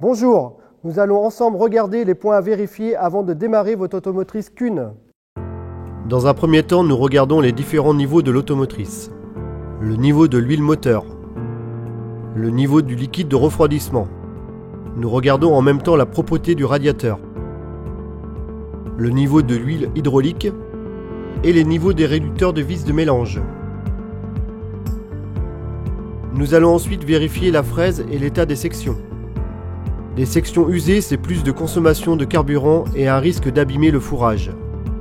Bonjour, nous allons ensemble regarder les points à vérifier avant de démarrer votre automotrice Kuhn. Dans un premier temps, nous regardons les différents niveaux de l'automotrice. Le niveau de l'huile moteur. Le niveau du liquide de refroidissement. Nous regardons en même temps la propreté du radiateur. Le niveau de l'huile hydraulique et les niveaux des réducteurs de vis de mélange. Nous allons ensuite vérifier la fraise et l'état des sections. Les sections usées, c'est plus de consommation de carburant et un risque d'abîmer le fourrage.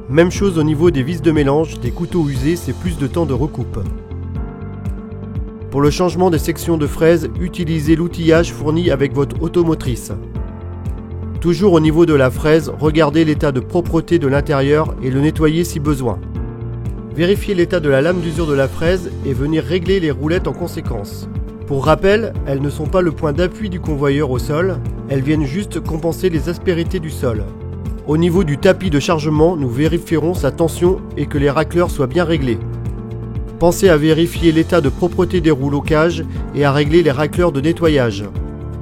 Même chose au niveau des vis de mélange, des couteaux usés, c'est plus de temps de recoupe. Pour le changement des sections de fraise, utilisez l'outillage fourni avec votre automotrice. Toujours au niveau de la fraise, regardez l'état de propreté de l'intérieur et le nettoyer si besoin. Vérifiez l'état de la lame d'usure de la fraise et venir régler les roulettes en conséquence. Pour rappel, elles ne sont pas le point d'appui du convoyeur au sol, elles viennent juste compenser les aspérités du sol. Au niveau du tapis de chargement, nous vérifierons sa tension et que les racleurs soient bien réglés. Pensez à vérifier l'état de propreté des rouleaux cage et à régler les racleurs de nettoyage.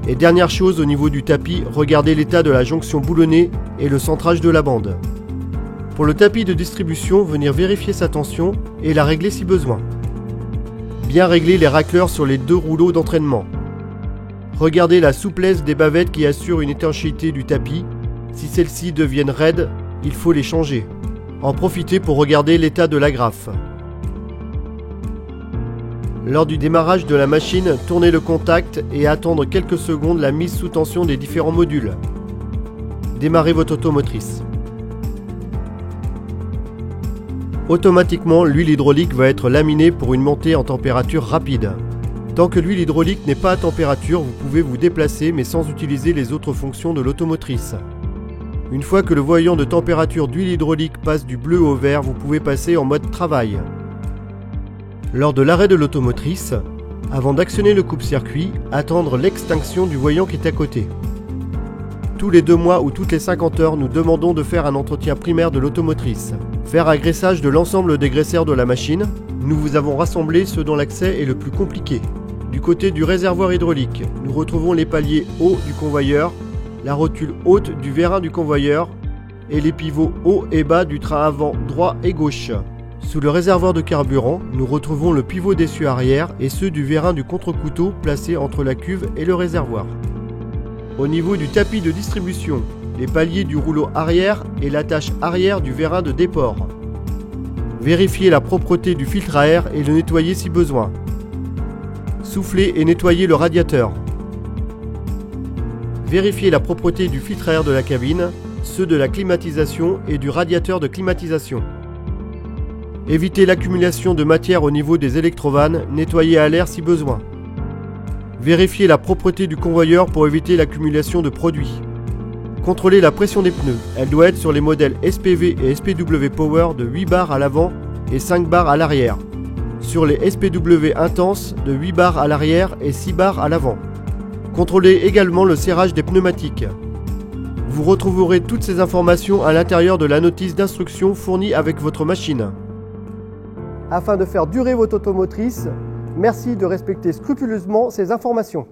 Et dernière chose au niveau du tapis, regardez l'état de la jonction boulonnée et le centrage de la bande. Pour le tapis de distribution, venir vérifier sa tension et la régler si besoin. Bien régler les racleurs sur les deux rouleaux d'entraînement. Regardez la souplesse des bavettes qui assurent une étanchéité du tapis. Si celles-ci deviennent raides, il faut les changer. En profitez pour regarder l'état de l'agrafe. Lors du démarrage de la machine, tournez le contact et attendre quelques secondes la mise sous tension des différents modules. Démarrez votre automotrice. Automatiquement, l'huile hydraulique va être laminée pour une montée en température rapide. Tant que l'huile hydraulique n'est pas à température, vous pouvez vous déplacer mais sans utiliser les autres fonctions de l'automotrice. Une fois que le voyant de température d'huile hydraulique passe du bleu au vert, vous pouvez passer en mode travail. Lors de l'arrêt de l'automotrice, avant d'actionner le coupe-circuit, attendre l'extinction du voyant qui est à côté. Tous les 2 mois ou toutes les 50 heures, nous demandons de faire un entretien primaire de l'automotrice. Faire agressage de l'ensemble des graisseurs de la machine. Nous vous avons rassemblé ceux dont l'accès est le plus compliqué. Du côté du réservoir hydraulique, nous retrouvons les paliers hauts du convoyeur, la rotule haute du vérin du convoyeur et les pivots hauts et bas du train avant droit et gauche. Sous le réservoir de carburant, nous retrouvons le pivot d'essieu arrière et ceux du vérin du contre-couteau placés entre la cuve et le réservoir. Au niveau du tapis de distribution, les paliers du rouleau arrière et l'attache arrière du vérin de déport. Vérifiez la propreté du filtre à air et le nettoyer si besoin. Soufflez et nettoyez le radiateur. Vérifiez la propreté du filtre à air de la cabine, ceux de la climatisation et du radiateur de climatisation. Évitez l'accumulation de matière au niveau des électrovannes, nettoyez à l'air si besoin. Vérifiez la propreté du convoyeur pour éviter l'accumulation de produits. Contrôlez la pression des pneus. Elle doit être sur les modèles SPV et SPW Power de 8 bars à l'avant et 5 bars à l'arrière. Sur les SPW Intense de 8 bars à l'arrière et 6 bars à l'avant. Contrôlez également le serrage des pneumatiques. Vous retrouverez toutes ces informations à l'intérieur de la notice d'instruction fournie avec votre machine. Afin de faire durer votre automotrice, merci de respecter scrupuleusement ces informations.